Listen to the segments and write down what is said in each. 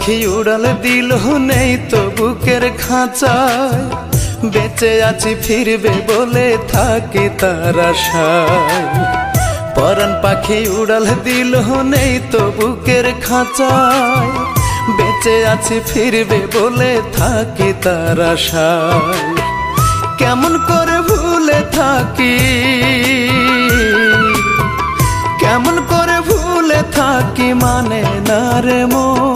পাখি উড়াল দিল নেই তো বুকের খাঁচায়, বেঁচে আছি ফিরবে বলে থাকি তার আশায়। পরাণ পাখি উড়াল দিল নেই তো বুকের খাঁচায়, বেঁচে আছি ফিরবে বলে থাকি তার আশায়। কেমন করে ভুলে থাকি, কেমন করে ভুলে থাকি মানে না রে মন।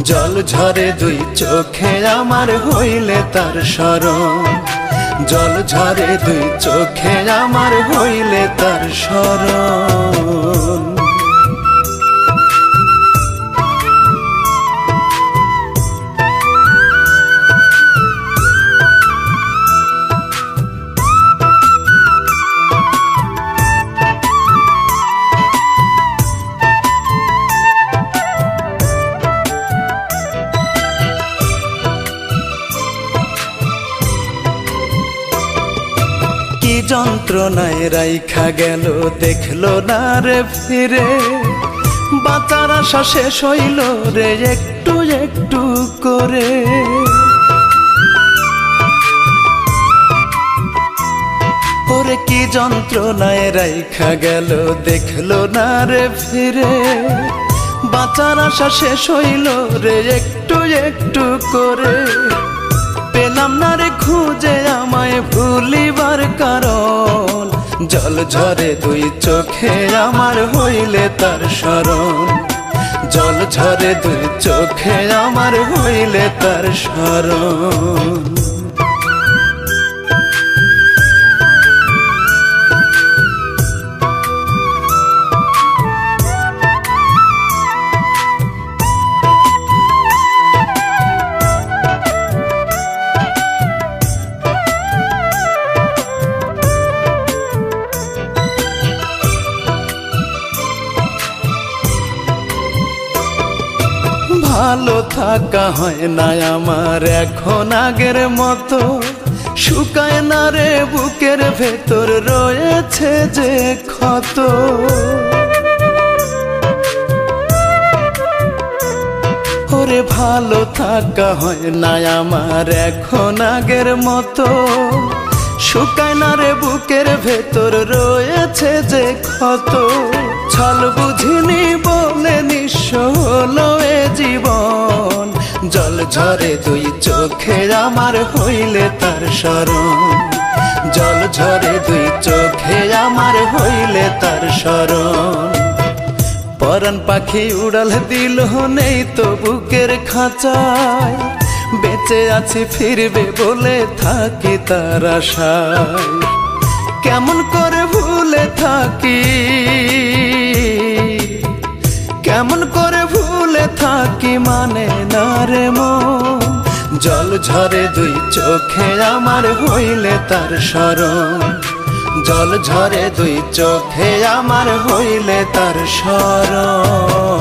জল ঝরে দুই চোখে আমার হইলে তার স্মরণ, জল ঝরে দুই চোখে আমার হইলে তার স্মরণ। কি যন্ত্রণায় রাইখা গেল দেখলো না রে ফিরে, বাঁচার আশা শেষ হইল রে একটু একটু করে। ওরে কি যন্ত্রণায় রাইখা গেল দেখলো না রে ফিরে, বাঁচার আশা শেষ হইল রে একটু একটু করে। পেলাম না রে খুঁজে আমায় ভুলিবার কারণ, জল ঝরে দুই চোখে আমার হইলে তার স্মরণ, জল ঝরে দুই চোখে আমার হইলে তার স্মরণ। ভালো থাকা হয় না আমার এখন আগের মতো, শুকায় না রে বুকের ভেতর রয়েছে যে ক্ষত। ওরে ভালো থাকা হয় না আমার এখন আগের মতো, শুকায় না রে বুকের ভেতর রয়েছে যে ক্ষত। ছল বুঝিনি বলে নিঃস্ব হলো এ জীবন, জল ঝরে দুই চোখে আমার হইলে তার স্মরণ, জল ঝরে দুই চোখে আমার হইলে তার স্মরণ। পরাণ পাখি উড়াল দিল নেই তো বুকের খাঁচায়, বেঁচে আছি ফিরবে বলে থাকি তার আশায়। কেমন করে ভুলে থাকি, কেমন করে ভুলে থাকি মানে না রে মন। জল ঝরে দুই চোখে আমার হইলে তার স্মরণ, জল ঝরে দুই চোখে আমার হইলে তার স্মরণ।